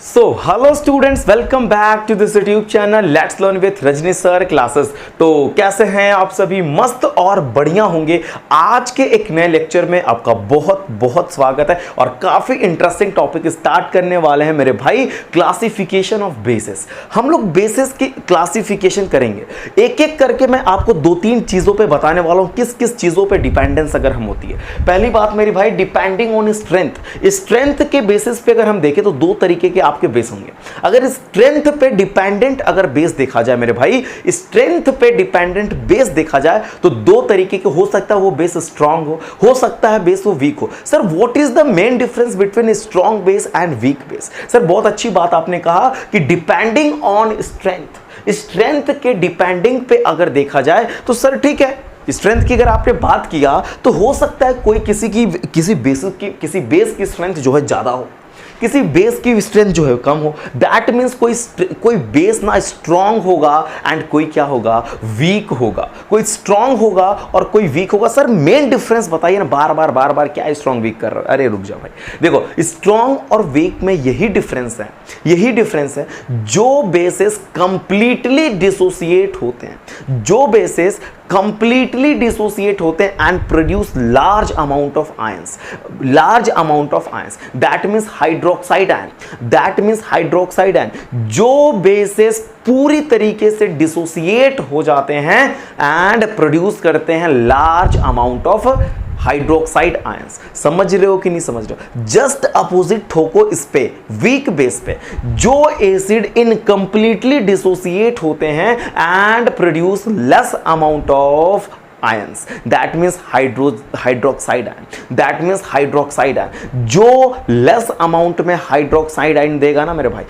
So hello students, welcome back to this YouTube channel let's learn with Rajni sir classes. तो कैसे हैं आप सभी? मस्त और बढ़िया होंगे। आज के एक नए लेक्चर में आपका बहुत बहुत स्वागत है और काफी इंटरेस्टिंग टॉपिक स्टार्ट करने वाले हैं मेरे भाई, क्लासिफिकेशन ऑफ बेसिस। हम लोग बेसिस की क्लासिफिकेशन करेंगे, एक एक करके मैं आपको दो तीन चीजों पे बताने वाला हूं, किस किस चीजों पे डिपेंडेंस अगर हम होती है। पहली बात मेरी भाई, डिपेंडिंग ऑन स्ट्रेंथ। स्ट्रेंथ के बेसिस पे अगर हम देखें तो दो तरीके के आपके बेस होंगे। अगर स्ट्रेंथ पे डिपेंडेंट अगर बेस देखा जाए मेरे भाई, स्ट्रेंथ पे डिपेंडेंट बेस देखा जाए तो दो तरीके के हो सकता है, वो बेस स्ट्रांग हो सकता है बेस वो वीक हो। Sir what is the main difference between strong base and weak base? Sir बहुत अच्छी बात आपने कहा कि डिपेंडिंग ऑन स्ट्रेंथ, स्ट्रेंथ के डिपेंडिंग पे अगर देखा जाए तो सर ठीक है, स्ट्रेंथ की अगर आपने बात किया तो हो सकता है कोई किसी बेस की स्ट्रेंथ जो है ज्यादा हो, किसी बेस की स्ट्रेंथ जो है कम हो। दैट मीन्स कोई बेस ना स्ट्रांग होगा एंड कोई क्या होगा, वीक होगा। कोई स्ट्रांग होगा और कोई वीक होगा। सर मेन डिफरेंस बताइए ना, बार बार क्या स्ट्रांग वीक कर रहा है? अरे रुक जाओ भाई, देखो स्ट्रांग और वीक में यही डिफरेंस है, जो बेसेस कंप्लीटली डिसोसिएट होते हैं, जो बेसेस कंप्लीटली डिसोसिएट होते हैं and produce large amount of ions, that means hydroxide ion, जो बेसेस पूरी तरीके से डिसोसिएट हो जाते हैं एंड प्रोड्यूस करते हैं large amount of hydroxide ions. समझ रहे हो कि नहीं समझ रहे हो? जस्ट अपोजिट ठोको इस पे, वीक बेस पे जो एसिड इनकम्प्लीटली डिसोसिएट होते हैं and produce less amount of ions, that means hydroxide ion, जो लेस अमाउंट में हाइड्रोक्साइड आयन देगा ना मेरे भाई,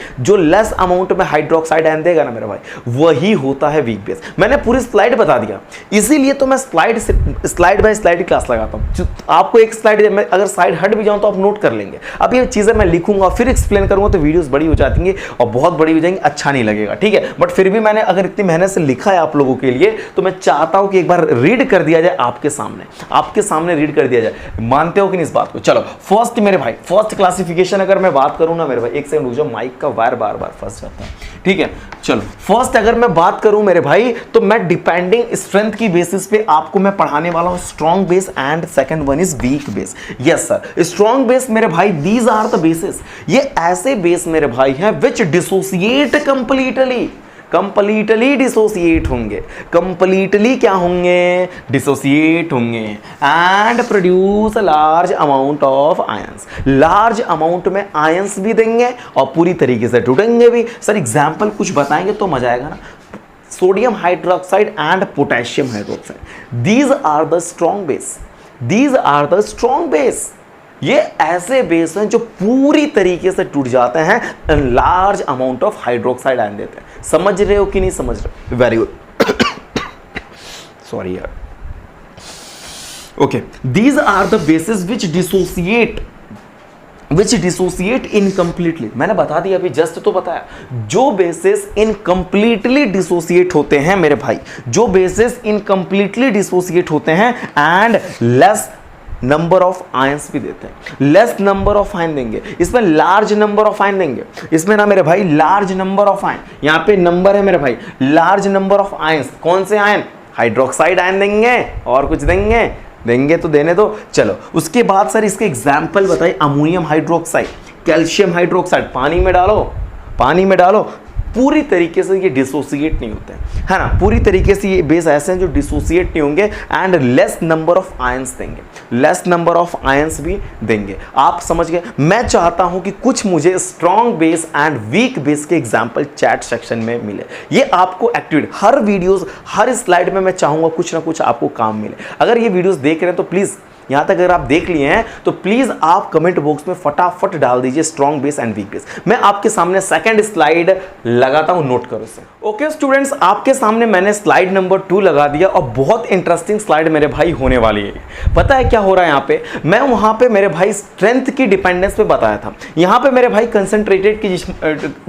वही होता है वीक बेस। मैंने पूरी स्लाइड बता दिया, इसीलिए तो मैं स्लाइड बाय स्लाइड क्लास लगाता हूं। आपको एक स्लाइड में अगर स्लाइड हट भी जाऊं तो आप नोट कर लेंगे। अब ये चीजें मैं लिखूंगा फिर एक्सप्लेन करूंगा तो वीडियोस बड़ी हो जाती हैं और बहुत बड़ी हो जाएंगी, अच्छा नहीं लगेगा, ठीक है। बट फिर भी मैंने अगर इतनी मेहनत से लिखा है आप लोगों के लिए तो मैं चाहता हूं कि एक बार रीड कर दिया जाए, आपके सामने रीड कर दिया जाए। मानते हो कि नहीं इस बात को? चलो फर्स्ट मेरे भाई, फर्स्ट क्लासिफिकेशन अगर मैं बात करूं ना मेरे भाई, एक सेकंड रुक जाओ, माइक का वायर बार फंस जाता है, ठीक है। चलो फर्स्ट अगर मैं बात करूं मेरे भाई तो मैं डिपेंडिंग स्ट्रेंथ की बेसिस पे आपको मैं पढ़ाने वाला हूं strong base and second one is weak base. Yes sir, strong base मेरे भाई, दीज आर द बेसिस, ये ऐसे बेस मेरे भाई हैं विच डिसोसिएट कंप्लीटली डिसोसिएट होंगे, कंप्लीटली क्या होंगे, डिसोसिएट होंगे and produce large amount of ions, large amount में आयंस भी देंगे और पूरी तरीके से टूटेंगे भी। सर एग्जांपल कुछ बताएंगे तो मजा आएगा ना। Sodium hydroxide and potassium hydroxide, these are the strong base, ये ऐसे बेस हैं जो पूरी तरीके से टूट जाते हैं, large amount of hydroxide ion देते हैं। समझ रहे हो कि नहीं समझ रहे? वेरी गुड, सॉरी यार। Okay, these are the bases which dissociate incompletely. मैंने बता दिया अभी, जस्ट तो बताया, जो बेसिस इनकम्प्लीटली डिसोसिएट होते हैं मेरे भाई, जो बेसिस इनकम्प्लीटली डिसोसिएट होते हैं and less number of ions भी देते हैं, लेस नंबर ऑफ आयन देंगे, इसमें लार्ज नंबर ऑफ आयन देंगे, इसमें ना मेरे भाई लार्ज नंबर ऑफ आयन, यहां पे नंबर है मेरे भाई, लार्ज नंबर ऑफ आयंस। कौन से आयन? हाइड्रोक्साइड आयन देंगे और कुछ देंगे तो देने दो। चलो उसके बाद सर इसके एग्जाम्पल बताइए। अमोनियम हाइड्रोक्साइड, कैल्शियम हाइड्रोक्साइड, पानी में डालो, पूरी तरीके से ये डिसोसिएट नहीं होते हैं, है ना। पूरी तरीके से ये बेस ऐसे हैं जो डिसोसिएट नहीं होंगे and less number of ions भी देंगे। आप समझ गए? मैं चाहता हूं कि कुछ मुझे strong base and weak base के एग्जांपल चैट सेक्शन में मिले। ये आपको एक्टिविटी हर वीडियोस, हर स्लाइड में मैं चाहूंगा कुछ ना कुछ आपको काम मिले। अगर ये वीडियोस देख रहे हैं तो प्लीज, यहां तक अगर आप देख लिए हैं तो प्लीज आप कमेंट बॉक्स में फटाफट डाल दीजिए strong base and weak base. मैं आपके सामने सेकंड स्लाइड लगाता हूं, नोट करो इसे। ओके स्टूडेंट्स, आपके सामने मैंने स्लाइड नंबर 2 लगा दिया और बहुत इंटरेस्टिंग स्लाइड मेरे भाई होने वाली है। पता है क्या हो रहा है यहाँ पे? मैं वहां पे मेरे भाई स्ट्रेंथ की डिपेंडेंस पे बताया था, यहां पे मेरे भाई कंसंट्रेटेड की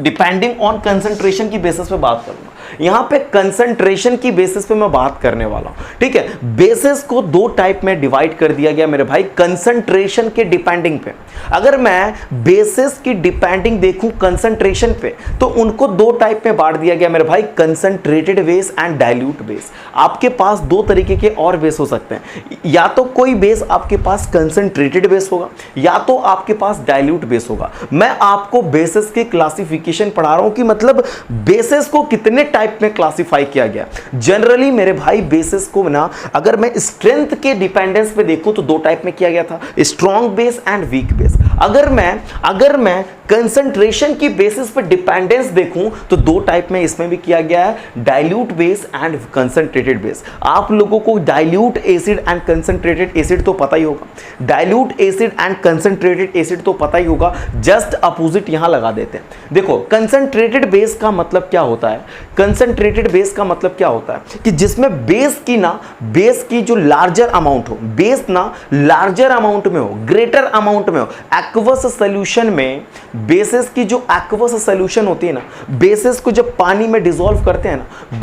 डिपेंडिंग ऑन कंसंट्रेशन की बेसिस पे बात करूंगा। यहां पे कंसंट्रेशन की बेसिस पे मैं बात करने वाला हूं, ठीक है। बेसिस को दो टाइप में डिवाइड कर दिया दिया गया मेरे भाई कंसंट्रेशन के डिपेंडिंग पे। अगर मैं बेसिस की डिपेंडिंग देखूं कंसंट्रेशन पे, तो उनको दो टाइप में बांट दिया गया मेरे भाई, concentrated base and dilute base. आपके पास दो तरीके के और बेस हो सकते हैं, या तो कोई बेस आपके पास कंसंट्रेटेड बेस होगा, या तो आपके पास डाइल्यूट बेस होगा। मैं आपको बेसिस की क्लासिफिकेशन पढ़ा रहा हूं कि मतलब बेसिस को कितने टाइप में क्लासिफाई किया गया। जनरली मेरे भाई बेसिस को ना अगर मैं स्ट्रेंथ के डिपेंडेंस पे देखूं तो दो टाइप में किया गया था, strong base and weak base. अगर मैं कंसंट्रेशन की बेसिस पे डिपेंडेंस देखूं तो दो टाइप में इसमें भी किया गया है, dilute base and concentrated base. आप लोगों को dilute acid and concentrated acid तो पता ही होगा, dilute acid and concentrated acid तो पता ही होगा, जस्ट अपोजिट यहां लगा देते हैं। देखो कंसंट्रेटेड बेस का मतलब क्या होता है, कंसंट्रेटेड बेस का मतलब क्या होता है कि जिसमें बेस की जो लार्जर अमाउंट हो, बेस ना लार्जर अमाउंट में हो, ग्रेटर अमाउंट में हो। एक्वस सॉल्यूशन में बेसिस की जो एक्वस सॉल्यूशन होती है ना, बेसिस को जब पानी में डिसॉल्व करते हैं ना,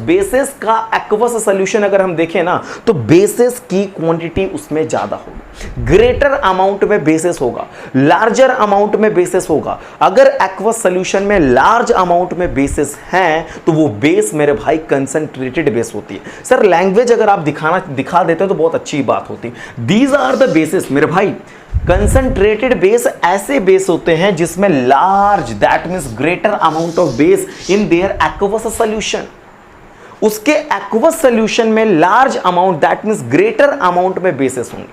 बेसिस का एक्वस सॉल्यूशन अगर हम देखें ना, तो बेसिस की क्वांटिटी उसमें ज्यादा होगी, ग्रेटर अमाउंट में बेसिस होगा, लार्जर अमाउंट में बेसिस होगा। अगर एक्वस सॉल्यूशन में लार्ज अमाउंट में बेसिस हैं तो वो बेस मेरे भाई कंसंट्रेटेड बेस होती है। सर लैंग्वेज अगर आप दिखा देते हो तो बहुत अच्छी बात होती। दीज आर द बेसिस मेरे भाई। कंसंट्रेटेड बेस ऐसे बेस होते हैं जिसमें large, that means greater amount of base in their aqueous solution. उसके एक्वस सॉल्यूशन में large amount, that means greater amount में बेसिस होंगे।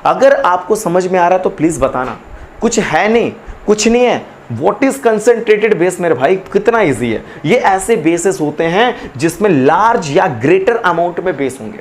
अगर आपको समझ में आ रहा है तो प्लीज बताना, कुछ है नहीं, कुछ नहीं है। व्हाट इज कंसंट्रेटेड बेस मेरे भाई, कितना इजी है। ये ऐसे बेसेस होते हैं जिसमें लार्ज या ग्रेटर अमाउंट में बेस होंगे।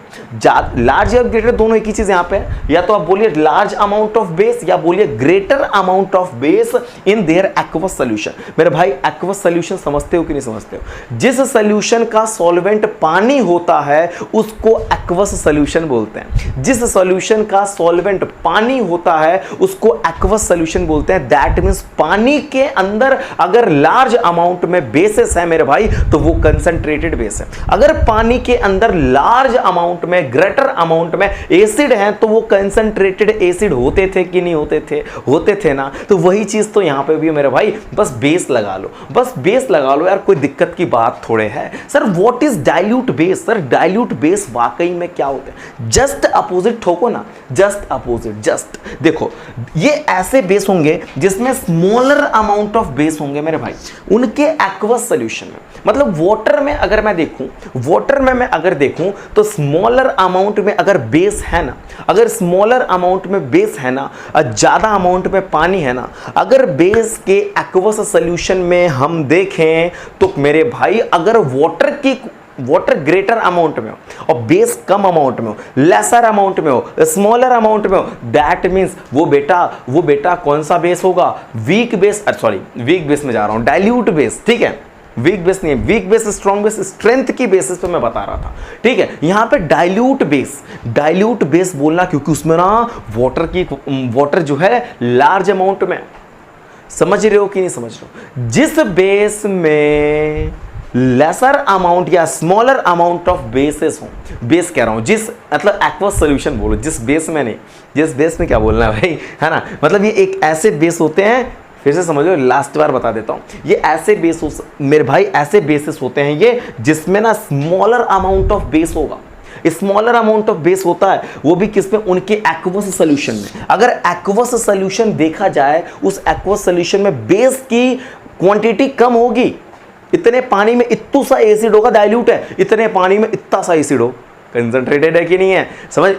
लार्ज या ग्रेटर दोनों एक ही चीज यहां पे है, या तो आप बोलिए लार्ज अमाउंट ऑफ बेस या बोलिए greater amount of base in their aqueous solution. मेरे भाई एक्वस सॉल्यूशन समझते हो कि नहीं समझते हो? जिस सॉल्यूशन का सॉल्वेंट पानी होता है उसको एक्वस सॉल्यूशन बोलते हैं। जिस सॉल्यूशन का सॉल्वेंट पानी होता है उसको एक्वस सॉल्यूशन बोलते हैं। दैट मींस पानी के अंदर अगर लार्ज अमाउंट में बेसिस है मेरे भाई तो वो कंसंट्रेटेड बेस है। अगर पानी के अंदर लार्ज अमाउंट में, ग्रेटर अमाउंट में एसिड है तो वो कंसंट्रेटेड एसिड होते थे कि नहीं होते थे? होते थे ना। तो वही चीज तो यहां पे भी मेरे भाई, बस बेस लगा लो, बस बेस लगा लो यार, कोई दिक्कत की बात थोड़े है। Sir what is dilute base? Sir dilute base वाकई में क्या होते हैं? जस्ट अपोजिट ठोको ना, जस्ट अपोजिट। जस्ट देखो, ये ऐसे बेस होंगे जिसमें स्मॉलर अमाउंट ऑफ बेस होंगे मेरे भाई उनके एक्वस सॉल्यूशन में। मतलब वाटर में अगर मैं देखूं तो स्मॉलर अमाउंट में अगर बेस है ना, अगर स्मॉलर अमाउंट में बेस है ना, ज्यादा अमाउंट में पानी है ना, अगर बेस के एक्वस सॉल्यूशन में हम देखें तो मेरे भाई अगर वाटर ग्रेटर अमाउंट में हो और बेस कम अमाउंट में हो, लेसर अमाउंट में हो, स्मॉलर अमाउंट में हो, दैट मींस वो बेटा कौन सा बेस होगा? वीक बेस में जा रहा हूं, डाइल्यूट बेस। ठीक है, वीक बेस नहीं है, weak base, strong base, strength की बेसिस पे मैं बता रहा था। ठीक है, यहां पे डाइल्यूट बेस बोलना, क्योंकि उसमें ना वाटर जो है लार्ज अमाउंट में। समझ रहे हो कि नहीं समझ रहे हो? जिस बेस में लेसर अमाउंट या स्मॉलर अमाउंट ऑफ बेसेस हो, बेस कह रहा हूं, जिस मतलब एक्वस सॉल्यूशन बोलो, जिस बेस में नहीं, जिस बेस में क्या बोलना है भाई, है ना? मतलब ये एक ऐसे बेस होते हैं, फिर से समझ लो, लास्ट बार बता देता हूं, ये ऐसे बेस मेरे भाई ऐसे बेसिस होते हैं ये जिसमें ना स्मॉलर अमाउंट ऑफ बेस होगा। स्मॉलर अमाउंट ऑफ बेस होता है वो भी किसमें? उनके एक्वस सॉल्यूशन में। अगर एक्वस सॉल्यूशन देखा जाए, उस एक्वस सॉल्यूशन में बेस की क्वांटिटी कम होगी। इतने पानी में इतना सा एसिड होगा, डाइल्यूट है, इतने पानी में इतना सा एसिड हो, कंसंट्रेटेड है कि नहीं है? समझ,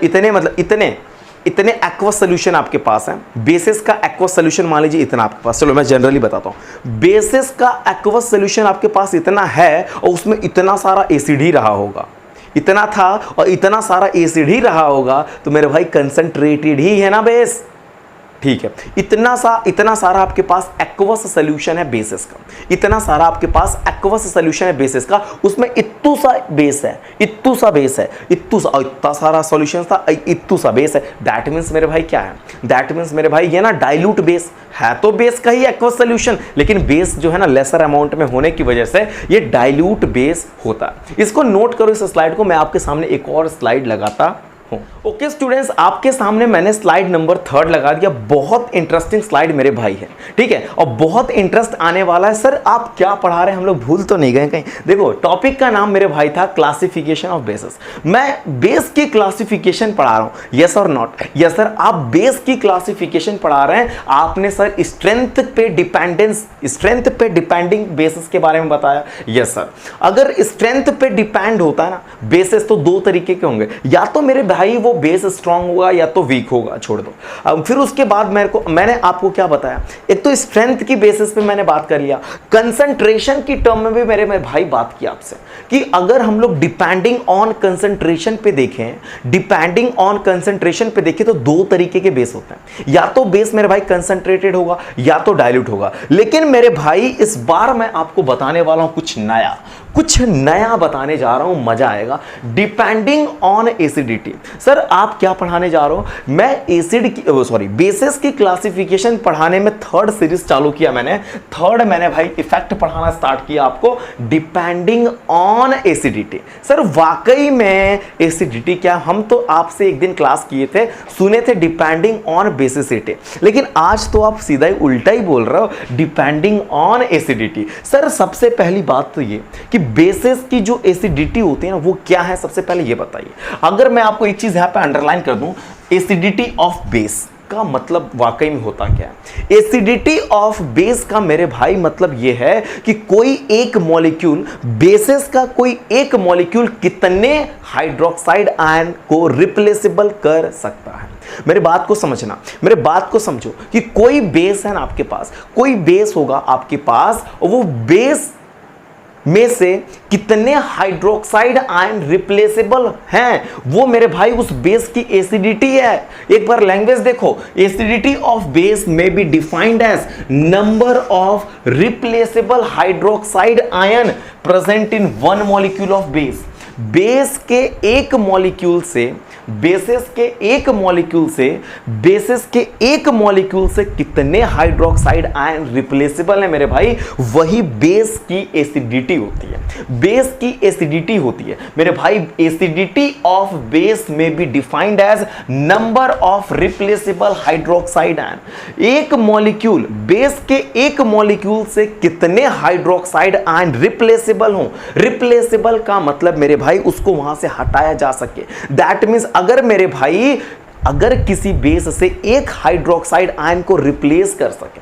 इतने एक्वस सॉल्यूशन आपके पास है। बेसिस का एक्वस सॉल्यूशन मान लीजिए इतना आपके पास, चलो मैं जनरली बताता हूं, बेसिस का एक्वस सॉल्यूशन आपके पास इतना है और उसमें इतना सारा एसिड ही रहा होगा, इतना था और इतना सारा एसिड ही रहा होगा, तो मेरे भाई कंसंट्रेटेड ही है ना बेस। ठीक है, इतना सारा आपके पास एक्वस सॉल्यूशन है बेसिस का, इतना सारा आपके पास एक्वस सॉल्यूशन है बेसिस का, उसमें इतना सा बेस है, इतना सारा सॉल्यूशन था, इतना सा बेस है। दैट मींस मेरे भाई क्या है? दैट मींस मेरे भाई ये ना डाइल्यूट बेस है, तो बेस का ही एक्वस सॉल्यूशन, लेकिन बेस जो है ना लेसर अमाउंट में होने की वजह से ये डाइल्यूट बेस होता है। इसको नोट करो, इस स्लाइड को। मैं आपके सामने एक और स्लाइड लगाता हो। ओके स्टूडेंट्स, आपके सामने मैंने स्लाइड नंबर 3 लगा दिया। बहुत इंटरेस्टिंग स्लाइड मेरे भाई है, ठीक है, और बहुत इंटरेस्ट आने वाला है। सर आप क्या पढ़ा रहे हैं, हम लोग भूल तो नहीं गए कहीं? देखो टॉपिक का नाम मेरे भाई था क्लासिफिकेशन ऑफ बेसेस। मैं बेस की क्लासिफिकेशन पढ़ा रहा हूं, यस और नॉट? यस सर, आप बेस की क्लासिफिकेशन पढ़ा रहे हैं। आपने सर स्ट्रेंथ पे डिपेंडिंग बेसिस के बारे में बताया, यस सर। अगर स्ट्रेंथ पे डिपेंड होता है ना बेसिस, तो दो तरीके के होंगे, या तो मेरे भाई वो बेस स्ट्रांग होगा या तो वीक होगा, छोड़ दो। अब फिर उसके बाद मैंने आपको क्या बताया, एक तो स्ट्रेंथ की बेसिस पे मैंने बात कर लिया, कंसंट्रेशन की टर्म में भी मेरे भाई बात किया आपसे कि अगर हम लोग डिपेंडिंग ऑन कंसंट्रेशन पे देखें तो दो तरीके के बेस होते हैं, या तो बेस मेरे भाई कंसंट्रेटेड होगा या तो डाइल्यूट होगा। लेकिन मेरे भाई इस बार मैं आपको बताने वाला हूं कुछ नया बताने जा रहा हूं, मजा आएगा। Depending on acidity. सर आप क्या पढ़ाने जा रहे हो? मैं बेसिस की क्लासिफिकेशन पढ़ाने में थर्ड सीरीज चालू किया मैंने भाई इफेक्ट पढ़ाना स्टार्ट किया आपको, डिपेंडिंग ऑन एसिडिटी। सर वाकई में एसिडिटी क्या? हम तो आपसे एक दिन क्लास किए थे, सुने थे डिपेंडिंग ऑन बेसिसिटी, लेकिन आज तो आप सीधा ही उल्टा ही बोल रहे हो, डिपेंडिंग ऑन एसिडिटी। सर सबसे पहली बात तो ये कि बेसिस की जो एसिडिटी होती है ना वो क्या है, सबसे पहले ये बताइए। अगर मैं आपको एक चीज यहां पे अंडरलाइन कर दूं, एसिडिटी ऑफ बेस का मतलब वाकई में होता क्या है? एसिडिटी ऑफ बेस का मेरे भाई मतलब यह है कि कोई एक मॉलिक्यूल, बेसिस का कोई एक मॉलिक्यूल कितने हाइड्रोक्साइड आयन को रिप्लेसेबल कर सकता है। मेरे बात को समझो कि कोई बेस है ना आपके पास, कोई बेस होगा आपके पास, और वो बेस में से कितने हाइड्रोक्साइड आयन रिप्लेसेबल हैं, वो मेरे भाई उस बेस की एसिडिटी है। एक बार लैंग्वेज देखो, एसिडिटी ऑफ बेस में be defined as number of replaceable hydroxide ion present in one molecule of base. Bases के एक मॉलिक्यूल से कितने हाइड्रोक्साइड आयन रिप्लेसेबल है मेरे भाई, वही बेस की एसिडिटी होती है मेरे भाई। एसिडिटी ऑफ बेस में be defined as number of replaceable hydroxide ion. एक मॉलिक्यूल, बेस के एक मॉलिक्यूल से कितने हाइड्रोक्साइड आयन रिप्लेसेबल हो। रिप्लेसेबल का मतलब मेरे भाई उसको वहां से हटाया जा सके। दैट मींस अगर किसी बेस से एक हाइड्रोक्साइड आयन को रिप्लेस कर सके,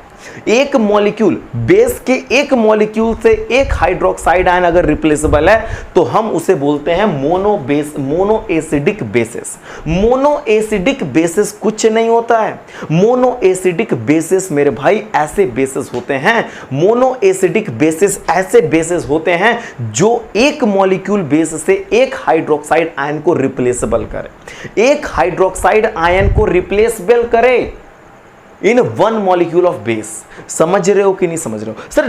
एक मॉलिक्यूल, बेस के एक मॉलिक्यूल से एक हाइड्रोक्साइड आयन अगर रिप्लेसेबल है तो हम उसे बोलते हैं मोनोएसिडिक बेसिस। मोनोएसिडिक बेसिस कुछ नहीं होता है। मोनोएसिडिक बेसिस मेरे भाई ऐसे बेसिस होते हैं, मोनोएसिडिक बेसिस ऐसे बेसिस होते हैं जो एक मॉलिक्यूल बेस से एक हाइड्रोक्साइड आयन को रिप्लेसेबल करे, एक हाइड्रोक्साइड आयन को रिप्लेसेबल करे इन वन मॉलिक्यूल ऑफ बेस। समझ रहे हो कि नहीं समझ रहे हो? सर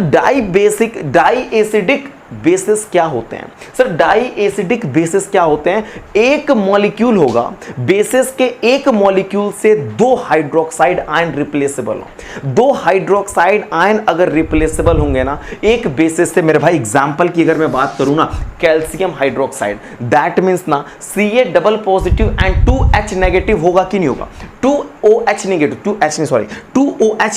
डाई एसिडिक बेसिस क्या होते हैं? सर डाई एसिडिक बेसिस क्या होते हैं? एक मॉलिक्यूल होगा, बेसिस के एक मॉलिक्यूल से दो हाइड्रोक्साइड आयन रिप्लेसेबल हो। दो हाइड्रोक्साइड आयन अगर रिप्लेसेबल होंगे ना एक बेसिस से, मेरे भाई एग्जांपल की अगर मैं बात करूं ना, कैल्शियम हाइड्रोक्साइड, दैट मींस ना Ca double positive and 2H negative होगा कि नहीं होगा? 2OH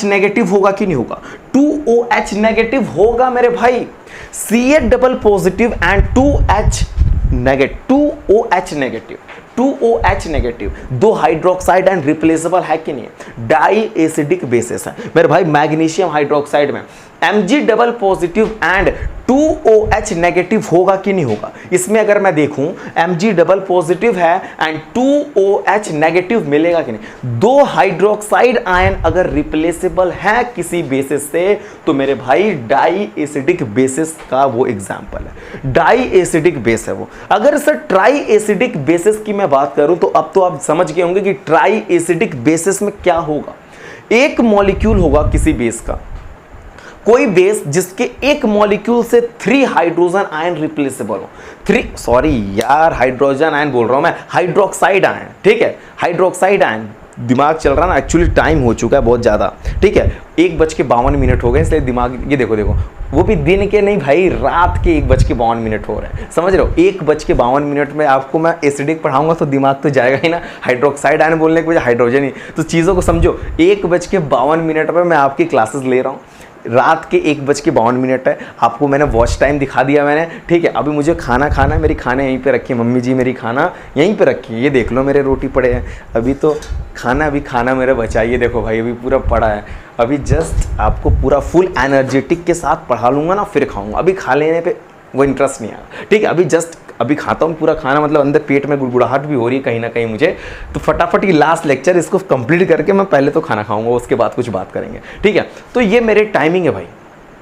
नेगेटिव होगा कि नहीं होगा? 2OH नेगेटिव होगा मेरे भाई। Ca double positive and 2OH negative, दो हाइड्रोक्साइड एंड रिप्लेसेबल है कि नहीं है? डाई एसिडिक बेसिस है मेरे भाई। मैग्नीशियम हाइड्रोक्साइड में Mg double positive and 2OH negative होगा कि नहीं होगा? इसमें अगर मैं देखूं Mg डबल पॉजिटिव है एंड 2OH नेगेटिव मिलेगा कि नहीं? दो हाइड्रोक्साइड आयन अगर रिप्लेसेबल है किसी बेसिस से तो मेरे भाई डाई एसिडिक बेसिस का वो एग्जांपल है, डाई एसिडिक बेस है वो। अगर सर ट्राई एसिडिक बेसिस की मैं बात करूं तो अब तो आप समझ गए होंगे कि ट्राई एसिडिक बेसिस में क्या होगा। एक मॉलिक्यूल होगा किसी बेस का, कोई बेस जिसके एक मॉलिक्यूल से 3 हाइड्रोजन आयन रिप्लेसेबल हो। हाइड्रोजन आयन बोल रहा हूं मैं, हाइड्रोक्साइड आयन, ठीक है, हाइड्रोक्साइड आयन दिमाग चल रहा ना, एक्चुअली टाइम हो चुका है बहुत ज़्यादा, ठीक है, 1:52 हो गए, इसलिए दिमाग ये देखो देखो, वो भी दिन के नहीं भाई, रात के 1:52 हो रहे हैं, समझ रहे हो। 1:52 में आपको मैं एसिडिक पढ़ाऊंगा तो दिमाग तो जाएगा ही ना, हाइड्रोक्साइड आयन बोलने के वजह हाइड्रोजन ही, तो चीज़ों को समझो। 1:52 पर मैं आपकी क्लासेस ले रहा हूँ, रात के 1:52 है, आपको मैंने वॉच टाइम दिखा दिया मैंने, ठीक है। अभी मुझे खाना खाना है, मेरी खाना यहीं पे रखी है, मम्मी जी मेरी खाना यहीं पे रखी है, ये देख लो मेरे रोटी पड़े हैं, अभी तो खाना मेरा बचा, ये देखो भाई अभी पूरा पड़ा है। अभी जस्ट आपको पूरा फुल एनर्जेटिक के साथ पढ़ा लूँगा ना, फिर खाऊँगा, अभी खा लेने पर वो इंटरेस्ट नहीं आया, ठीक है। अभी जस्ट अभी खाता हूँ पूरा खाना, मतलब अंदर पेट में गुड़गुड़ाहट भी हो रही है कहीं ना कहीं मुझे, तो फटाफट ये लास्ट लेक्चर इसको कंप्लीट करके मैं पहले तो खाना खाऊंगा, उसके बाद कुछ बात करेंगे, ठीक है। तो ये मेरे टाइमिंग है भाई,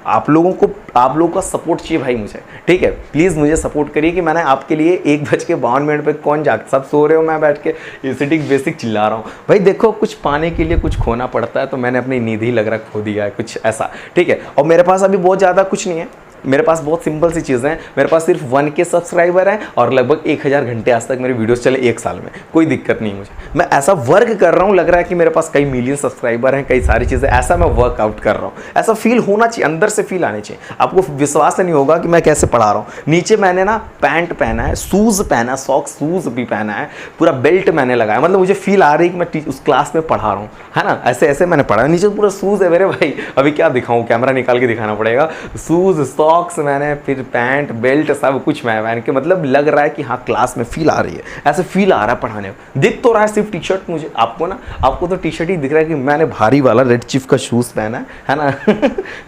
आप लोगों का सपोर्ट चाहिए भाई मुझे, ठीक है। प्लीज़ मुझे सपोर्ट करिए कि मैंने आपके लिए 1:52 पे कौन जाग, सब सो रहे हो, मैं बैठ के एसिडिक बेसिक चिल्ला रहा हूँ भाई। देखो कुछ पाने के लिए कुछ खोना पड़ता है, तो मैंने अपनी नींद ही लग रहा खो दिया है कुछ ऐसा, ठीक है। और मेरे पास अभी बहुत ज़्यादा कुछ नहीं है, मेरे पास बहुत सिंपल सी चीज़ें हैं, मेरे पास सिर्फ 1K सब्सक्राइबर हैं और लगभग 1000 घंटे आज तक मेरे वीडियोस चले 1 साल में, कोई दिक्कत नहीं मुझे, मैं ऐसा वर्क कर रहा हूँ, लग रहा है कि मेरे पास कई मिलियन सब्सक्राइबर हैं, कई सारी चीज़ें, ऐसा मैं वर्कआउट कर रहा हूँ, ऐसा फील होना चाहिए, अंदर से फील आनी चाहिए। आपको विश्वास नहीं होगा कि मैं कैसे पढ़ा रहा हूँ। नीचे मैंने ना पैंट पहना है, शूज़ पहना है, सॉक्स शूज़ भी पहना है, पूरा बेल्ट मैंने लगाया, मतलब मुझे फील आ रही है कि मैं उस क्लास में पढ़ा रहा हूँ, है ना, ऐसे ऐसे मैंने पढ़ा है। नीचे पूरा शूज़ है मेरे भाई, अभी क्या दिखाऊँ, कैमरा निकाल के दिखाना पड़ेगा। शूज़ सॉक्स मैंने, फिर पैंट बेल्ट सब कुछ मैं पहन के, मतलब लग रहा है कि हाँ क्लास में फील आ रही है, ऐसे फील आ रहा है पढ़ाने में। दिख तो रहा है सिर्फ टी शर्ट मुझे, आपको तो टी शर्ट ही दिख रहा है कि मैंने भारी वाला रेड चीफ का शूज़ पहना है ना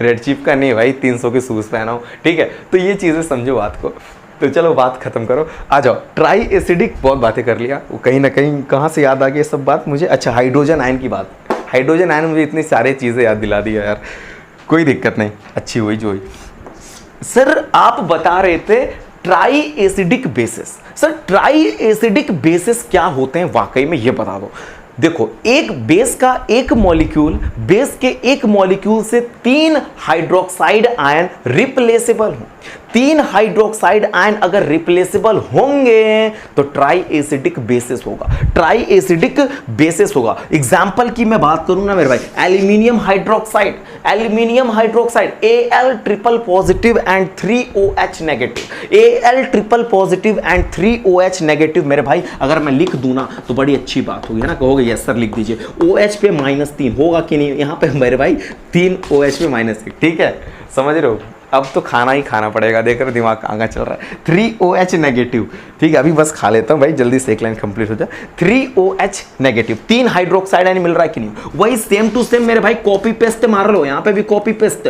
रेड चीफ का नहीं भाई, 300 के शूज़ पहना हूँ, ठीक है। तो ये चीज़ें समझो बात को, तो चलो बात खत्म करो, आ जाओ। ट्राई एसिडिक, बहुत बातें कर लिया, वो कहीं ना कहीं कहाँ से याद आ गई ये सब बात मुझे, अच्छा हाइड्रोजन आयन की बात, हाइड्रोजन आयन मुझे इतनी सारी चीज़ें याद दिला दी यार, कोई दिक्कत नहीं, अच्छी हुई जो हुई। सर आप बता रहे थे try acidic basis, sir try acidic basis क्या होते हैं वाकई में, ये बता दो। देखो एक बेस का एक मॉलिक्यूल, बेस के एक मॉलिक्यूल से 3 हाइड्रोक्साइड आयन रिप्लेसेबल हो, 3 हाइड्रोक्साइड आयन अगर रिप्लेसेबल होंगे तो ट्राई एसिडिक बेसिस होगा, ट्राई एसिडिक बेसिस होगा। एग्जांपल की मैं बात करूं ना मेरे भाई, aluminium hydroxide, aluminium hydroxide Al triple positive and 3OH negative, Al triple positive and 3OH negative मेरे भाई, अगर मैं लिख दूं ना तो बड़ी अच्छी बात होगी, है ना, कहोगे यस सर लिख दीजिए। OH पे -3 होगा कि नहीं, यहाँ पे मेरे भाई 3 OH पे -1, ठीक है, समझ रहे हो। अब तो खाना ही खाना पड़ेगा, देख रहे दिमाग कहाँ चल रहा है। 3OH नेगेटिव, ठीक है, अभी बस खा लेता हूँ भाई जल्दी से, एक लाइन कंप्लीट हो जाए। 3OH नेगेटिव, 3 हाइड्रोक्साइड आयन मिल रहा है कि नहीं, वही सेम टू सेम मेरे भाई, कॉपी पेस्ट मार लो, यहाँ पे भी copy paste,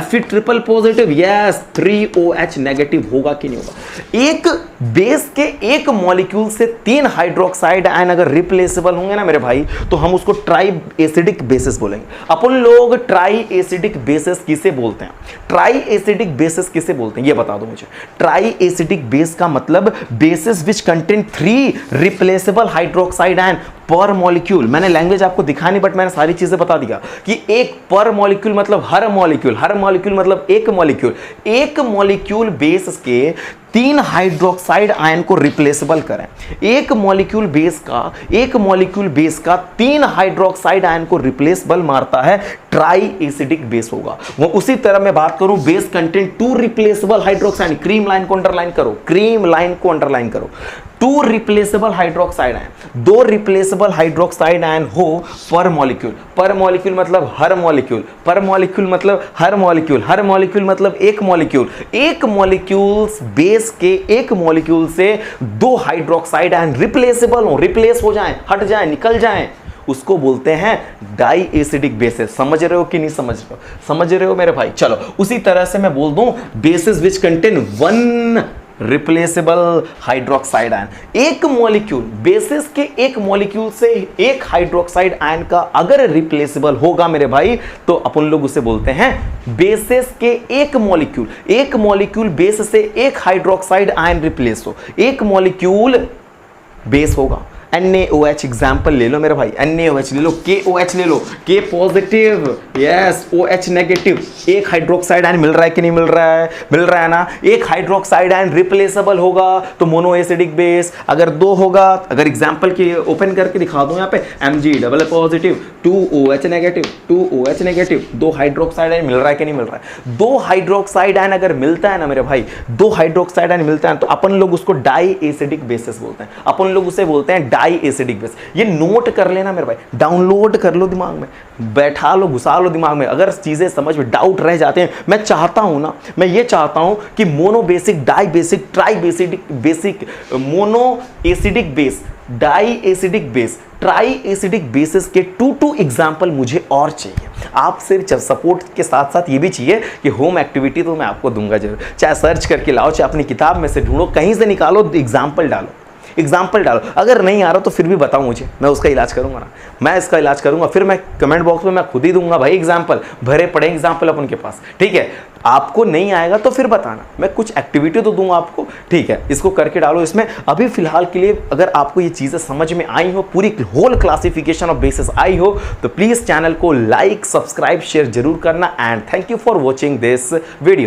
Fe triple positive, yes 3OH negative होगा कि नहीं होगा। एक बेस के एक मॉलिक्यूल से 3 हाइड्रोक्साइड आयन अगर रिप्लेसेबल होंगे ना मेरे भाई, तो हम उसको ट्राई एसिडिक बेसिस बोलेंगे। अपन लोग ट्राई एसिडिक बेसिस किसे बोलते हैं, ट्राई एसिडिक बेसिस किसे बोलते हैं ये बता दो मुझे। ट्राई एसिडिक बेस का मतलब basis which contain 3 replaceable hydroxide ion पर मॉलिक्यूल। मैंने लैंग्वेज आपको दिखा नहीं, बट मैंने सारी चीजें बता दिया कि एक पर मॉलिक्यूल मतलब हर मॉलिक्यूल, हर मॉलिक्यूल मतलब एक मॉलिक्यूल, एक मॉलिक्यूल बेस के 3 हाइड्रोक्साइड आयन को रिप्लेसेबल करें, एक मॉलिक्यूल बेस का 3 हाइड्रोक्साइड आयन को रिप्लेसेबल मारता है, ट्राई एसिडिक बेस होगा वो। उसी तरह मैं बात करूं, base content 2 replaceable hydroxide, cream line को अंडरलाइन करो, क्रीम लाइन को अंडरलाइन करो, 2 replaceable hydroxide ion, 2 replaceable hydroxide ion हो पर मॉलिक्यूल, पर मॉलिक्यूल मतलब हर मॉलिक्यूल, पर मॉलिक्यूल मतलब हर मॉलिक्यूल, हर मॉलिक्यूल मतलब एक मॉलिक्यूल, एक मॉलिक्यूल बेस के एक मॉलिक्यूल से 2 हाइड्रोक्साइड आयन रिप्लेसेबल हो, रिप्लेस हो जाएं, हट जाएं, निकल जाएं, उसको बोलते हैं डाई एसिडिक बेसिस। समझ रहे हो कि नहीं समझ रहे हो, समझ रहे हो मेरे भाई। चलो उसी तरह से मैं बोल दूं, basis which contain 1 replaceable hydroxide ion, एक मॉलिक्यूल बेसिस के एक मॉलिक्यूल से एक हाइड्रोक्साइड आयन का अगर रिप्लेसेबल होगा मेरे भाई, तो अपन लोग उसे बोलते हैं बेसिस के एक मॉलिक्यूल बेस से एक हाइड्रोक्साइड आयन रिप्लेस हो, एक मॉलिक्यूल बेस होगा, NaOH एग्जाम्पल ले लो मेरे भाई, NaOH ले लो, KOH ले लो, K positive, yes, OH negative. एक हाइड्रोक्साइड आयन मिल रहा है कि नहीं मिल रहा है? मिल रहा है ना। एक हाइड्रोक्साइड आयन रिप्लेसेबल होगा तो मोनो एसिडिक बेस, अगर दो होगा, अगर एग्जाम्पल की ओपन करके दिखा दूं यहाँ पे, Mg double positive, 2OH negative, 2OH negative, दो हाइड्रोक्साइड आयन मिल रहा है कि नहीं मिल रहा है? दो हाइड्रोक्साइड आयन अगर मिलता है ना मेरे भाई, दो हाइड्रोक्साइड आयन मिलता है तो अपन लोग उसको डाई एसिडिक बेसिस बोलते हैं, अपन लोग उसे बोलते हैं डाई एसिडिक बेस। ये नोट कर लेना मेरे भाई, डाउनलोड कर लो दिमाग में, बैठा लो, घुसा लो दिमाग में। अगर चीजें समझ में डाउट रह जाते हैं, मैं चाहता हूं ना, मैं ये चाहता हूं कि mono basic, di basic, tri basic, mono acidic base, di acidic base, tri acidic bases के 2 एग्जाम्पल मुझे और चाहिए। आप सिर्फ जब सपोर्ट के साथ साथ ये भी चाहिए कि होम एक्टिविटी तो मैं आपको दूंगा जरूर, चाहे सर्च करके लाओ, चाहे अपनी किताब में से ढूंढो, कहीं से निकालो, एग्जाम्पल डालो, एग्जाम्पल डालो। अगर नहीं आ रहा तो फिर भी बताओ मुझे, मैं उसका इलाज करूंगा ना, मैं इसका इलाज करूंगा, फिर मैं कमेंट बॉक्स में मैं खुद ही दूंगा भाई एग्जाम्पल, भरे पड़े एग्जाम्पल अपन के पास, ठीक है। आपको नहीं आएगा तो फिर बताना, मैं कुछ एक्टिविटी तो दूंगा आपको, ठीक है। इसको करके डालो इसमें। अभी फिलहाल के लिए अगर आपको ये चीजें समझ में आई हो, पूरी होल क्लासिफिकेशन ऑफ बेसिस आई हो, तो प्लीज चैनल को लाइक, सब्सक्राइब, शेयर जरूर करना। And thank you for watching this video.